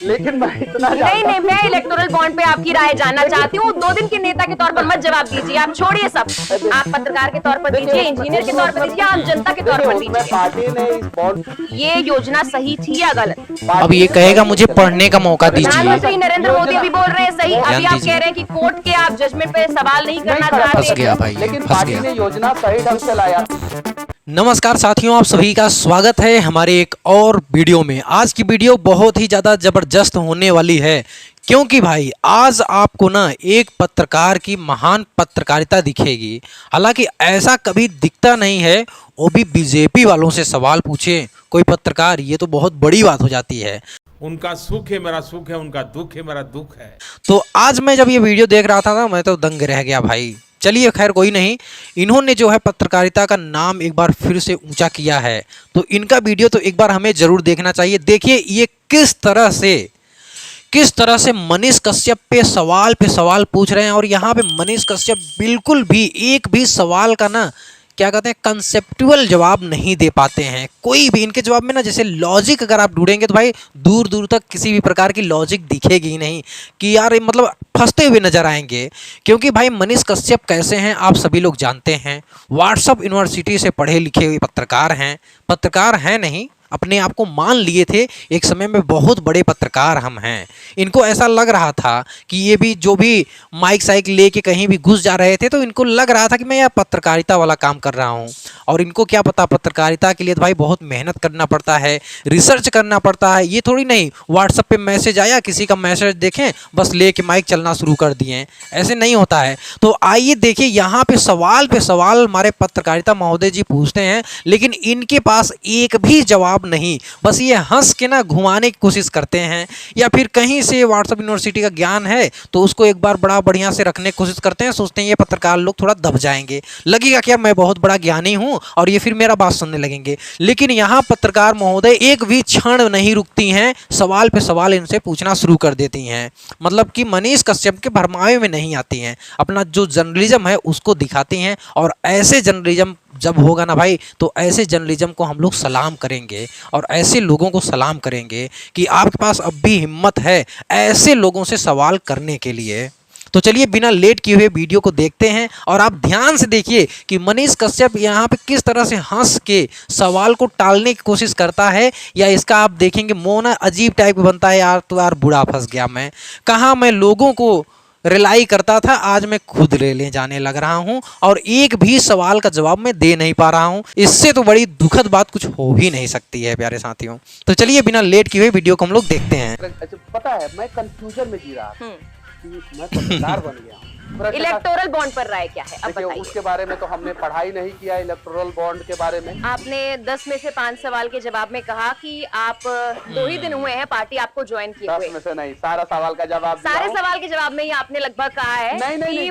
लेकिन मैं इतना नहीं, मैं इलेक्टोरल बॉन्ड पे आपकी राय जानना चाहती हूँ। 2 दिन के नेता के तौर पर मत जवाब दीजिए, आप छोड़िए सब। आप पत्रकार के तौर पर दीजिए, इंजीनियर के तौर पर दीजिए, आम जनता के तौर पर दीजिए। पार्टी ने इस बॉन्ड ये योजना सही थी या गलत? अब ये कहेगा मुझे पढ़ने का मौका दीजिए। प्रधानमंत्री नरेंद्र मोदी अभी बोल रहे हैं सही, अभी आप कह रहे हैं कि कोर्ट के आप जजमेंट पे सवाल नहीं करना फंस चाहते। गया भाई, लेकिन फंस पार्टी गया। ने योजना सही ढंग से लाया। नमस्कार साथियों, आप सभी का स्वागत है हमारे एक और वीडियो में। आज की वीडियो बहुत ही ज़्यादा ज़बरदस्त होने वाली है, क्योंकि भाई आज आपको ना एक पत्रकार की महान पत्रकारिता दिखेगी। हालांकि ऐसा कभी दिखता नहीं है, वो भी बीजेपी वालों से सवाल पूछे कोई पत्रकार, ये तो बहुत बड़ी बात हो जाती है। उनका सुख है मेरा सुख है, उनका दुख है मेरा दुख है। तो आज मैं जब ये वीडियो देख रहा था ना, मैं तो दंग रह गया भाई। चलिए खैर कोई नहीं, इन्होंने जो है पत्रकारिता का नाम एक बार फिर से ऊंचा किया है, तो इनका वीडियो तो एक बार हमें ज़रूर देखना चाहिए। देखिए ये किस तरह से मनीष कश्यप पे सवाल पूछ रहे हैं, और यहाँ पे मनीष कश्यप बिल्कुल भी एक भी सवाल का ना क्या कहते हैं कंसेप्चुअल जवाब नहीं दे पाते हैं। कोई भी इनके जवाब में ना, जैसे लॉजिक अगर आप ढूंढेंगे तो भाई दूर दूर तक किसी भी प्रकार की लॉजिक दिखेगी ही नहीं, कि यार मतलब फंसते हुए नजर आएंगे। क्योंकि भाई मनीष कश्यप कैसे हैं आप सभी लोग जानते हैं, व्हाट्सएप यूनिवर्सिटी से पढ़े लिखे हुए पत्रकार हैं नहीं, अपने आप को मान लिए थे एक समय में बहुत बड़े पत्रकार हम हैं। इनको ऐसा लग रहा था कि ये भी जो भी माइक साइक लेके कहीं भी घुस जा रहे थे, तो इनको लग रहा था कि मैं यह पत्रकारिता वाला काम कर रहा हूँ। और इनको क्या पता, पत्रकारिता के लिए तो भाई बहुत मेहनत करना पड़ता है, रिसर्च करना पड़ता है। ये थोड़ी नहीं व्हाट्सएप पे मैसेज आया, किसी का मैसेज देखें बस लेके माइक चलना शुरू कर दिए, ऐसे नहीं होता है। तो आइए देखिए, यहाँ पे सवाल हमारे पत्रकारिता महोदय जी पूछते हैं, लेकिन इनके पास एक भी जवाब नहीं। बस ये हंस के ना घुमाने की कोशिश करते हैं, या फिर कहीं से व्हाट्सएप यूनिवर्सिटी का ज्ञान है तो उसको एक बार बड़ा बढ़िया से रखने की कोशिश करते हैं। सोचते हैं ये पत्रकार लोग थोड़ा दब जाएंगे, लगेगा कि यार मैं बहुत बड़ा ज्ञानी हूं और ये फिर मेरा बात सुनने लगेंगे। लेकिन यहाँ पत्रकार महोदय एक भी क्षण नहीं रुकती हैं, सवाल पे सवाल इनसे पूछना शुरू कर देती हैं। मतलब कि मनीष कश्यप के भरमावे में नहीं आती हैं, अपना जो जर्नलिज्म है उसको दिखाती हैं। और ऐसे जर्नलिज्म जब होगा ना भाई, तो ऐसे जर्नलिज्म को हम लोग सलाम करेंगे, और ऐसे लोगों को सलाम करेंगे कि आपके पास अब भी हिम्मत है ऐसे लोगों से सवाल करने के लिए। तो चलिए बिना लेट किए हुए वीडियो को देखते हैं, और आप ध्यान से देखिए कि मनीष कश्यप यहाँ पे किस तरह से हंस के सवाल को टालने की कोशिश करता है, या इसका आप देखेंगे मुँह ना अजीब टाइप का बनता है, यार तो यार बुरा फंस गया मैं, कहाँ मैं लोगों को रिलाई करता था, आज मैं खुद रेले जाने लग रहा हूं, और एक भी सवाल का जवाब मैं दे नहीं पा रहा हूं। इससे तो बड़ी दुखद बात कुछ हो ही नहीं सकती है प्यारे साथियों। तो चलिए बिना लेट किए हुए वीडियो को हम लोग देखते हैं। अच्छा, पता है मैं कंफ्यूजन में जी रहा था कि मैं पत्रकार बन गया। इलेक्टोरल बॉन्ड पर राय क्या है, अब बताइए। उसके बारे में तो हमने पढ़ाई नहीं किया, इलेक्टोरल बॉन्ड के बारे में। आपने 10 में से 5 सवाल के जवाब में कहा कि आप 2 ही दिन हुए हैं पार्टी आपको ज्वाइन किए 10 हुए। में से नहीं, सारा सवाल का जवाब दिया सारे हूं। सवाल के जवाब में ही आपने लगभग कहा है नहीं, कि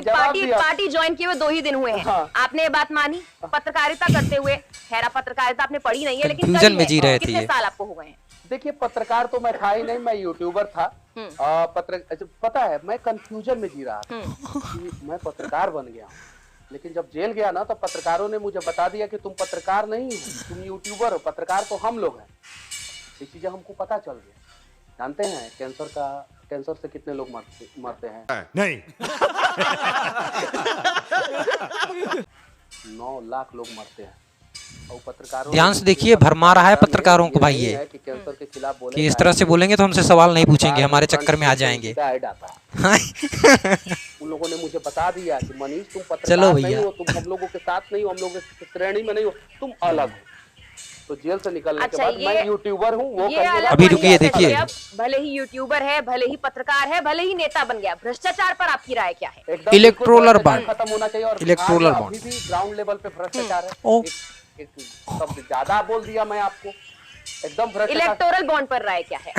पार्टी ज्वाइन किए हुए 2 ही दिन हुए हैं। हाँ। आपने ये बात मानी पत्रकारिता करते हुए। खैर आप पत्रकारिता आपने पढ़ी नहीं है, लेकिन कंफ्यूजन में जी रहे थे। कितने साल आपको हो गए हैं? देखिए पत्रकार तो मैं था ही नहीं, मैं यूट्यूबर था। अच्छा, पता है मैं कंफ्यूजन में जी रहा था कि मैं पत्रकार बन गया, लेकिन जब जेल गया ना तो पत्रकारों ने मुझे बता दिया कि तुम पत्रकार नहीं हो, तुम यूट्यूबर हो, पत्रकार तो हम लोग हैं। ये चीजें हमको पता चल गया। जानते हैं कैंसर से कितने लोग मरते हैं? नहीं 9 लाख लोग मरते हैं। और पत्रकारों ध्यान से देखिए, भरमा रहा है पत्रकारों को भाई ये, कि कैंसर के खिलाफ बोले कि इस तरह से बोलेंगे तो हमसे सवाल नहीं पूछेंगे, हमारे चक्कर में आ जाएंगे। उन लोगों ने मुझे बता दिया कि मनीष तुम पत्रकार नहीं हो, तुम हम लोगों के साथ नहीं हो, हम लोगों की श्रेणी में नहीं हो, तुम अलग हो। तो जेल से निकलने के बाद मैं यूट्यूबर हूँ, वो अभी रुकिए देखिए, भले ही यूट्यूबर है, भले ही पत्रकार है, भले ही नेता बन गया, भ्रष्टाचार पर आपकी राय क्या है? इलेक्टोरल बॉन्ड खत्म होना चाहिए, और इलेक्टोरल बॉन्ड अभी भी ग्राउंड लेवल पे भ्रष्टाचार है। एक शब्द ज्यादा बोल दिया मैं आपको, एकदम भ्रष्टाचार। इलेक्टोरल बॉन्ड पर राय क्या है?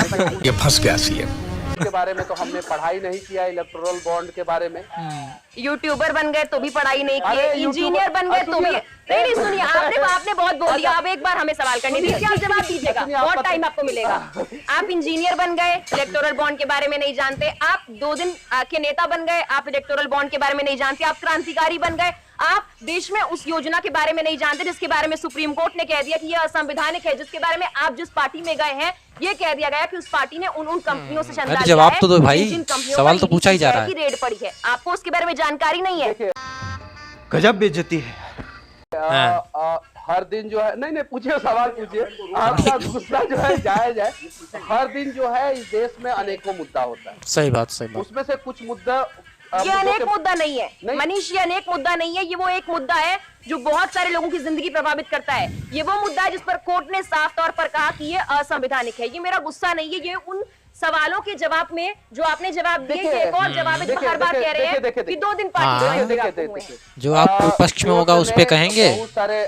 ये फंस गया सीएम। के बारे में तो हमने पढ़ाई नहीं किया, इलेक्टोरल बॉन्ड के बारे में। यूट्यूबर बन गए तो भी पढ़ाई नहीं की, इंजीनियर बन गए तो भी नहीं। सुनिए, आपने बहुत बोल दिया, अब एक बार हमें सवाल करने दीजिए, आप जवाब दीजिएगा, बहुत टाइम आपको मिलेगा। आप इंजीनियर बन गए, इलेक्टोरल बॉन्ड के बारे में नहीं जानते। आप 2 दिन के नेता बन गए, आप इलेक्टोरल बॉन्ड के बारे में नहीं जानते। आप क्रांतिकारी बन गए, आप देश में उस योजना के बारे में नहीं जानते जिसके बारे में सुप्रीम कोर्ट ने कह दिया कि यह असंवैधानिक है, जिसके बारे में आप जिस पार्टी में गए हैं ये कह दिया गया कि उस पार्टी ने उन कंपनियों से चंदा लिया है। जवाब तो दो भाई, जिन कंपनियों सवाल पर तो पूछा ही जा रहा है। की रेड पड़ी है, आपको उसके बारे में जानकारी नहीं है। गजब बेइज्जती है। हर दिन जो है, नहीं पूछिए, सवाल पूछिए, आपका गुस्सा जो है जायज है। हर दिन जो है इस देश में अनेकों मुद्दा होता है। सही बात, सही बात। उसमें से कुछ मुद्दा, ये अनेक मुद्दा नहीं है नहीं। मनीष, ये अनेक मुद्दा नहीं है, ये वो एक मुद्दा है जो बहुत सारे लोगों की जिंदगी प्रभावित करता है। ये वो मुद्दा है जिस पर कोर्ट ने साफ तौर पर कहा कि ये असंवैधानिक है। ये मेरा गुस्सा नहीं है, ये उन सवालों के जवाब में जो आपने जवाब दिए कि एक और जवाब है जो हर बार कह रहे हैं कि 2 दिन पार्टी जो आप पक्ष में होगा उस पे कहेंगे। बहुत सारे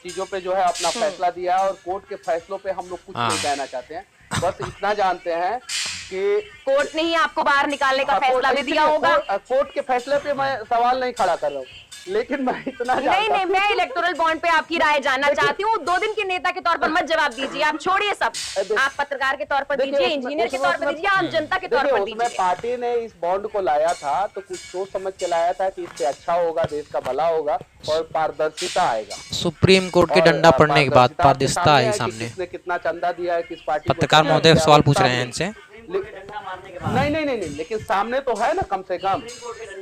चीजों पे जो है अपना फैसला दिया और कोर्ट के फैसलों पे हम लोग कुछ नहीं कहना चाहते हैं। बस इतना जानते हैं कि कोर्ट ने ही आपको बाहर निकालने का फैसला भी दिया होगा। कोर्ट के फैसले पे मैं सवाल नहीं खड़ा कर रहा हूँ, लेकिन मैं इतना नहीं, मैं इलेक्टोरल बॉन्ड पे आपकी राय जानना चाहती हूँ। 2 दिन के नेता के तौर पर मत जवाब दीजिए, आप छोड़िए सब। आप पत्रकार के तौर पर दीजिए, इंजीनियर के तौर पर दीजिए, आम जनता के तौर पर दीजिए। पार्टी ने इस बॉन्ड को लाया था तो कुछ सोच समझ के लाया था कि इससे अच्छा होगा, देश का भला होगा और पारदर्शिता आएगा। सुप्रीम कोर्ट के डंडा पड़ने के बाद पारदर्शिता आई सामने। किसने कितना चंदा दिया है, किस पार्टी। पत्रकार महोदय सवाल पूछ रहे हैं इनसे। नहीं, लेकिन सामने तो है ना, कम से कम।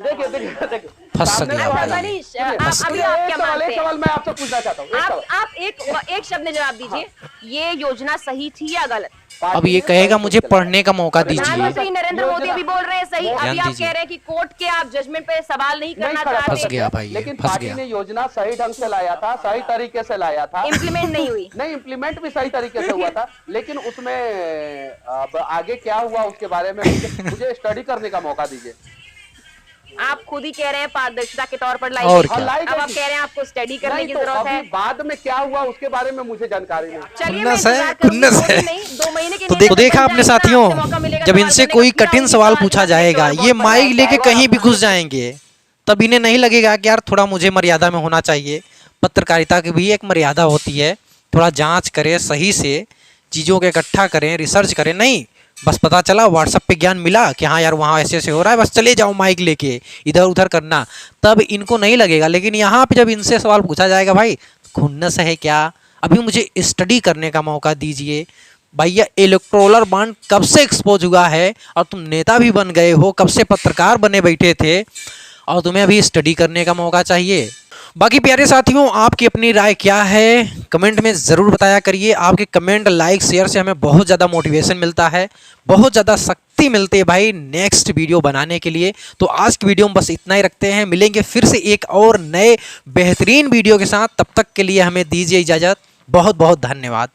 देखिए फंस गया मनीष, अभी आप क्या मानते हैं? सवाल मैं आपसे पूछना चाहता हूँ। आप एक शब्द में जवाब दीजिए, ये योजना सही थी या गलत? अब ये कहेगा मुझे पढ़ने का मौका दीजिए। प्रधानमंत्री नरेंद्र मोदी अभी बोल रहे हैं सही। अभी आप कह रहे हैं कि कोर्ट के आप जजमेंट पे सवाल नहीं करना चाहते। फंस गया भाई, लेकिन फंस पार्टी गया। ने योजना सही ढंग से लाया था, सही तरीके से लाया था। इम्प्लीमेंट नहीं हुई। नहीं, इम्प्लीमेंट भी सही तरीके से हुआ था, लेकिन उसमें अब आगे क्या हुआ उसके बारे में मुझे स्टडी करने का मौका दीजिए। आप खुद ही कह रहे हैं पारदर्शिता के तौर पर और लाई। क्या? अब आप कह रहे हैं आपको स्टडी करने की जरूरत है। बाद में क्या हुआ उसके बारे में मुझे जानकारी नहीं। चलिए, खुन्नस मैं है, इंतजार करूंगी। खुन्नस है। 2 महीने के तो नेता देखा बन अपने जाएंगे, साथियों, आपसे मौका मिलेगा जब सवाल इनसे करने कोई का। कठिन सवाल पूछा जाएगा, ये माइक लेके कहीं भी घुस जाएंगे, तब इन्हें नहीं लगेगा कि यार थोड़ा मुझे मर्यादा में होना चाहिए। पत्रकारिता की भी एक मर्यादा होती है, थोड़ा जांच करें, सही से चीज़ों को इकट्ठा करें, रिसर्च करें। नहीं बस पता चला, व्हाट्सएप पे ज्ञान मिला कि हाँ यार वहाँ ऐसे ऐसे हो रहा है, बस चले जाओ माइक लेके इधर उधर करना, तब इनको नहीं लगेगा। लेकिन यहाँ पे जब इनसे सवाल पूछा जाएगा, भाई खुन्नस है क्या, अभी मुझे स्टडी करने का मौका दीजिए। भैया इलेक्टोरल बॉन्ड कब से एक्सपोज हुआ है और तुम नेता भी बन गए हो, कब से पत्रकार बने बैठे थे और तुम्हें अभी स्टडी करने का मौका चाहिए। बाकी प्यारे साथियों, आपकी अपनी राय क्या है कमेंट में ज़रूर बताया करिए। आपके कमेंट, लाइक, शेयर से हमें बहुत ज़्यादा मोटिवेशन मिलता है, बहुत ज़्यादा शक्ति मिलती है भाई नेक्स्ट वीडियो बनाने के लिए। तो आज की वीडियो में बस इतना ही रखते हैं, मिलेंगे फिर से एक और नए बेहतरीन वीडियो के साथ। तब तक के लिए हमें दीजिए इजाज़त। बहुत बहुत धन्यवाद।